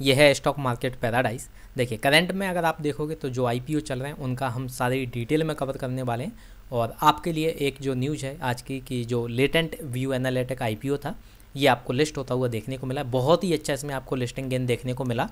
ये है stock market paradise. देखिए करंट में अगर आप देखोगे तो जो आईपीओ चल रहे हैं उनका हम सारी डिटेल में कवर करने वाले हैं। और आपके लिए एक जो न्यूज़ है आज की कि जो लेटेंट व्यू एनालिटिक आईपीओ था ये आपको लिस्ट होता हुआ देखने को मिला। बहुत ही अच्छा इसमें आपको लिस्टिंग गेन देखने को मिला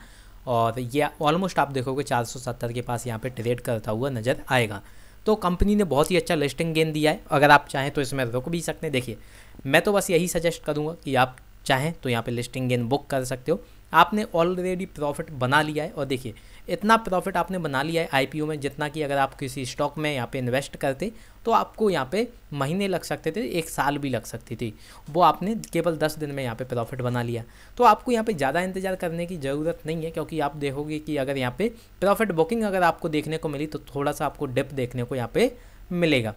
और ये ऑलमोस्ट आप देखोगे 470 के पास यहाँ पे ट्रेड करता हुआ नज़र आएगा। तो कंपनी ने बहुत ही अच्छा लिस्टिंग गेन दिया है। अगर आप चाहें तो इसमें रुक भी सकते हैं। देखिए मैं तो बस यही सजेस्ट करूँगा कि आप चाहें तो यहाँ पे लिस्टिंग गेन बुक कर सकते हो। आपने ऑलरेडी प्रॉफिट बना लिया है और देखिए इतना प्रॉफिट आपने बना लिया है आईपीओ में जितना कि अगर आप किसी स्टॉक में यहाँ पे इन्वेस्ट करते तो आपको यहाँ पे महीने लग सकते थे, एक साल भी लग सकती थी। वो आपने केवल 10 दिन में यहाँ पे प्रॉफिट बना लिया। तो आपको यहाँ पे ज़्यादा इंतजार करने की ज़रूरत नहीं है क्योंकि आप देखोगे कि अगर यहाँ पे प्रॉफिट बुकिंग अगर आपको देखने को मिली तो थोड़ा सा आपको डिप देखने को यहाँ पे मिलेगा।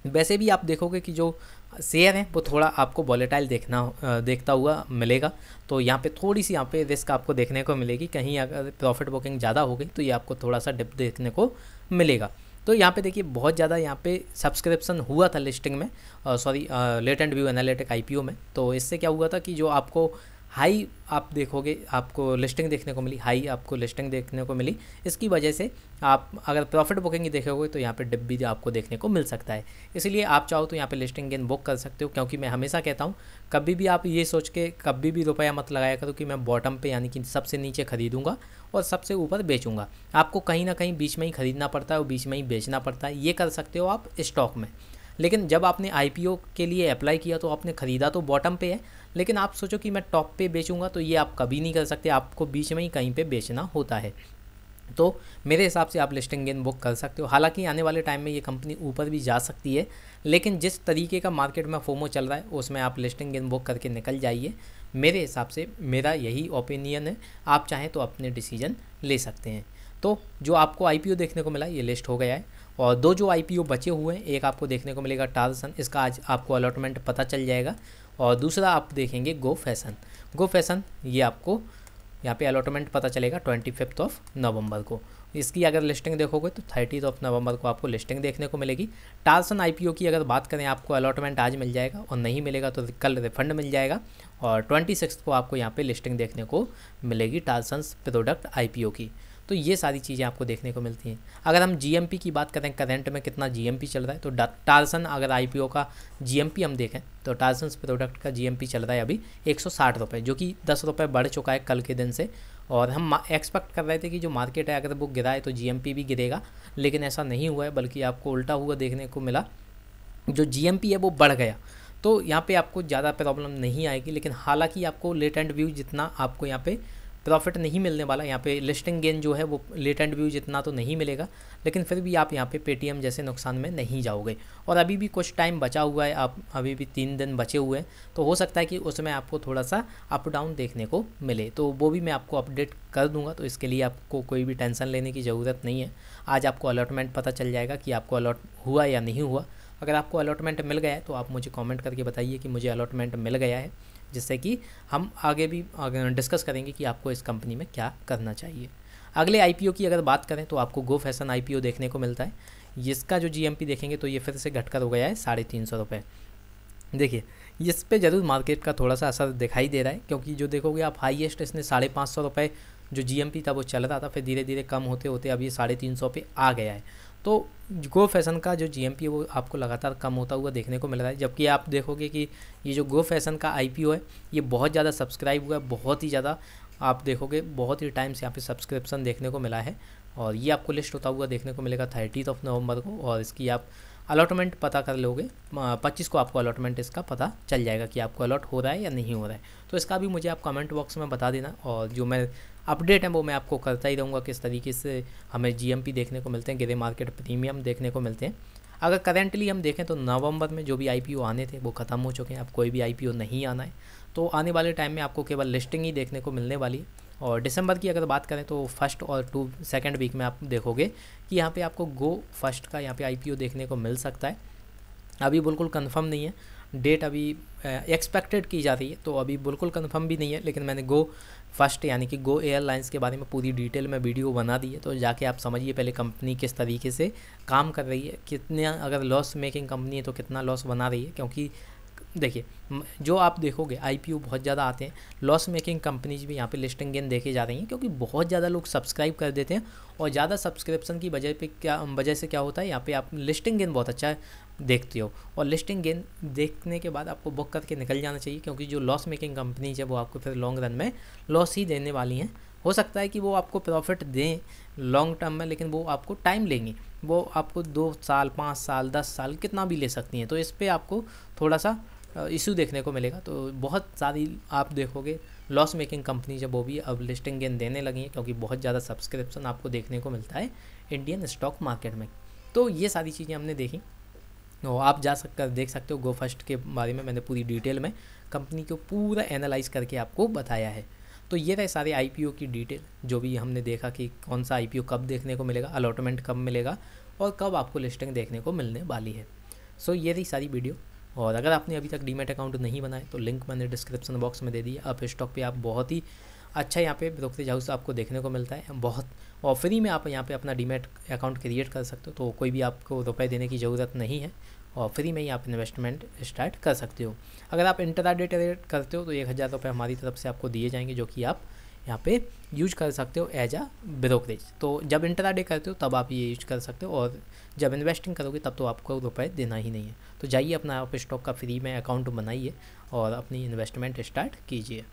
वैसे भी आप देखोगे कि जो शेयर है वो थोड़ा आपको वॉलेटाइल देखता हुआ मिलेगा। तो यहाँ पे थोड़ी सी यहाँ पे रिस्क आपको देखने को मिलेगी। कहीं अगर प्रॉफिट बुकिंग ज़्यादा हो गई तो ये आपको थोड़ा सा डिप देखने को मिलेगा। तो यहाँ पे देखिए बहुत ज़्यादा यहाँ पे सब्सक्रिप्शन हुआ था लिस्टिंग में, लेटेंट व्यू एनालिटिक आईपीओ में। तो इससे क्या हुआ था कि जो आपको हाई आप देखोगे आपको लिस्टिंग देखने को मिली, हाई आपको लिस्टिंग देखने को मिली। इसकी वजह से आप अगर प्रॉफिट बुकिंग ही देखोगे तो यहाँ पे डिप भी आपको देखने को मिल सकता है। इसलिए आप चाहो तो यहाँ पे लिस्टिंग गेन बुक कर सकते हो क्योंकि मैं हमेशा कहता हूँ कभी भी आप ये सोच के कभी भी रुपया मत लगाया करो कि मैं बॉटम पे यानी कि सबसे नीचे खरीदूंगा और सबसे ऊपर बेचूंगा। आपको कहीं ना कहीं बीच में ही खरीदना पड़ता है और बीच में ही बेचना पड़ता है। ये कर सकते हो आप स्टॉक में। लेकिन जब आपने आईपीओ के लिए अप्लाई किया तो आपने ख़रीदा तो बॉटम पे है, लेकिन आप सोचो कि मैं टॉप पे बेचूंगा तो ये आप कभी नहीं कर सकते। आपको बीच में ही कहीं पे बेचना होता है। तो मेरे हिसाब से आप लिस्टिंग गेन बुक कर सकते हो। हालांकि आने वाले टाइम में ये कंपनी ऊपर भी जा सकती है, लेकिन जिस तरीके का मार्केट में फोमो चल रहा है उसमें आप लिस्टिंग गेन बुक करके निकल जाइए। मेरे हिसाब से मेरा यही ओपिनियन है। आप चाहें तो अपने डिसीजन ले सकते हैं। तो जो आपको आईपीओ देखने को मिला ये लिस्ट हो गया है और दो जो आईपीओ बचे हुए हैं, एक आपको देखने को मिलेगा टालसन, इसका आज आपको अलॉटमेंट पता चल जाएगा। और दूसरा आप देखेंगे गो फैशन, ये आपको यहाँ पे अलॉटमेंट पता चलेगा 25 नवंबर को। इसकी अगर लिस्टिंग देखोगे तो 30 नवंबर को आपको लिस्टिंग देखने को मिलेगी। टालसन आईपीओ की अगर बात करें आपको अलॉटमेंट आज मिल जाएगा और नहीं मिलेगा तो कल रिफंड मिल जाएगा। और 26 को आपको यहाँ पे लिस्टिंग देखने को मिलेगी टालसन प्रोडक्ट आईपीओ की। तो ये सारी चीज़ें आपको देखने को मिलती हैं। अगर हम जीएमपी की बात करें करंट में कितना जीएमपी चल रहा है तो टालसन अगर आईपीओ का जीएमपी हम देखें तो टालसन प्रोडक्ट का जीएमपी चल रहा है अभी 160 रुपये, जो कि 10 रुपये बढ़ चुका है कल के दिन से। और हम एक्सपेक्ट कर रहे थे कि जो मार्केट है अगर वो गिरा है तो जीएमपी भी गिरेगा, लेकिन ऐसा नहीं हुआ है, बल्कि आपको उल्टा हुआ देखने को मिला। जो जीएमपी है वो बढ़ गया। तो यहाँ पे आपको ज़्यादा प्रॉब्लम नहीं आएगी, लेकिन हालांकि आपको लेटेंट व्यू जितना आपको यहाँ पे प्रॉफिट नहीं मिलने वाला, यहाँ पे लिस्टिंग गेन जो है वो लेटेंट व्यू जितना तो नहीं मिलेगा, लेकिन फिर भी आप यहाँ पे पेटीएम जैसे नुकसान में नहीं जाओगे। और अभी भी कुछ टाइम बचा हुआ है, आप अभी भी 3 दिन बचे हुए हैं, तो हो सकता है कि उसमें आपको थोड़ा सा अप डाउन देखने को मिले, तो वो भी मैं आपको अपडेट कर दूंगा। तो इसके लिए आपको कोई भी टेंशन लेने की ज़रूरत नहीं है। आज आपको अलॉटमेंट पता चल जाएगा कि आपको अलॉट हुआ या नहीं हुआ। अगर आपको अलॉटमेंट मिल गया है तो आप मुझे कमेंट करके बताइए कि मुझे अलॉटमेंट मिल गया है, जिससे कि हम आगे भी डिस्कस करेंगे कि आपको इस कंपनी में क्या करना चाहिए। अगले आईपीओ की अगर बात करें तो आपको गो फैशन आईपीओ देखने को मिलता है। इसका जो जीएमपी देखेंगे तो ये फिर से घटकर हो गया है 350 रुपये। देखिए इस पे ज़रूर मार्केट का थोड़ा सा असर दिखाई दे रहा है, क्योंकि जो देखोगे आप हाईएस्ट इसने 550 रुपये जो जीएमपी था वो चल रहा था, फिर धीरे धीरे कम होते होते अब ये 350 पे आ गया है। तो गो फैशन का जो जीएमपी है वो आपको लगातार कम होता हुआ देखने को मिल रहा है। जबकि आप देखोगे कि ये जो गो फैशन का आईपीओ है ये बहुत ज़्यादा सब्सक्राइब हुआ है, बहुत ही ज़्यादा आप देखोगे बहुत ही टाइम से यहाँ पे सब्सक्रिप्शन देखने को मिला है। और ये आपको लिस्ट होता हुआ देखने को मिलेगा 30 नवंबर को। और इसकी आप अलॉटमेंट पता कर लोगे 25 को आपको अलॉटमेंट इसका पता चल जाएगा कि आपको अलॉट हो रहा है या नहीं हो रहा है। तो इसका भी मुझे आप कमेंट बॉक्स में बता देना, और जो मैं अपडेट है वो मैं आपको करता ही रहूँगा किस तरीके से हमें जीएमपी देखने को मिलते हैं, ग्रे मार्केट प्रीमियम देखने को मिलते हैं। अगर करेंटली हम देखें तो नवंबर में जो भी आईपीओ आने थे वो ख़त्म हो चुके हैं, अब कोई भी आईपीओ नहीं आना है। तो आने वाले टाइम में आपको केवल लिस्टिंग ही देखने को मिलने वाली है। और दिसंबर की अगर बात करें तो फर्स्ट और सेकंड वीक में आप देखोगे कि यहाँ पे आपको गो फर्स्ट का यहाँ पे आईपीओ देखने को मिल सकता है। अभी बिल्कुल कंफर्म नहीं है, डेट अभी एक्सपेक्टेड की जा रही है, तो अभी बिल्कुल कंफर्म भी नहीं है। लेकिन मैंने गो फर्स्ट यानी कि गो एयरलाइंस के बारे में पूरी डिटेल में वीडियो बना दी है, तो जाके आप समझिए पहले कंपनी किस तरीके से काम कर रही है, कितना अगर लॉस मेकिंग कंपनी है तो कितना लॉस बना रही है। क्योंकि देखिए जो आप देखोगे आईपीओ बहुत ज़्यादा आते हैं, लॉस मेकिंग कंपनीज भी यहाँ पे लिस्टिंग गेन देखे जा रही हैं, क्योंकि बहुत ज़्यादा लोग सब्सक्राइब कर देते हैं और ज़्यादा सब्सक्रिप्शन की वजह से क्या होता है, यहाँ पे आप लिस्टिंग गेन बहुत अच्छा देखते हो, और लिस्टिंग गेन देखने के बाद आपको बुक करके निकल जाना चाहिए, क्योंकि जो लॉस मेकिंग कंपनीज है वो आपको फिर लॉन्ग रन में लॉस ही देने वाली हैं। हो सकता है कि वो आपको प्रॉफिट दें लॉन्ग टर्म में, लेकिन वो आपको टाइम लेंगी, वो आपको 2 साल 5 साल 10 साल कितना भी ले सकती हैं। तो इस पर आपको थोड़ा सा इशू देखने को मिलेगा। तो बहुत सारी आप देखोगे लॉस मेकिंग कंपनी जब वो भी अब लिस्टिंग गेन देने लगी हैं, क्योंकि बहुत ज़्यादा सब्सक्रिप्शन आपको देखने को मिलता है इंडियन स्टॉक मार्केट में। तो ये सारी चीज़ें हमने देखी और आप जा सककर देख सकते हो। गो फर्स्ट के बारे में मैंने पूरी डिटेल में कंपनी को पूरा एनालाइज करके आपको बताया है। तो ये रहे सारे आईपीओ की डिटेल, जो भी हमने देखा कि कौन सा आईपीओ कब देखने को मिलेगा, अलॉटमेंट कब मिलेगा और कब आपको लिस्टिंग देखने को मिलने वाली है। सो ये रही सारी वीडियो। और अगर आपने अभी तक डीमैट अकाउंट नहीं बनाया तो लिंक मैंने डिस्क्रिप्शन बॉक्स में दे दिया। अब स्टॉक पे आप बहुत ही अच्छा यहाँ पे ब्रोकरेज हाउस आपको देखने को मिलता है बहुत, और फ्री में आप यहाँ पे अपना डीमैट अकाउंट क्रिएट कर सकते हो। तो कोई भी आपको रुपए देने की ज़रूरत नहीं है और फ्री में ही आप इन्वेस्टमेंट स्टार्ट कर सकते हो। अगर आप इंट्राडे ट्रेड करते हो तो 1000 रुपये हमारी तरफ से आपको दिए जाएंगे, जो कि आप यहाँ पे यूज कर सकते हो एज आ ब्रोकरेज। तो जब इंट्राडे करते हो तब आप ये यूज कर सकते हो, और जब इन्वेस्टिंग करोगे तब तो आपको रुपए देना ही नहीं है। तो जाइए अपना आप स्टॉक का फ्री में अकाउंट बनाइए और अपनी इन्वेस्टमेंट स्टार्ट कीजिए।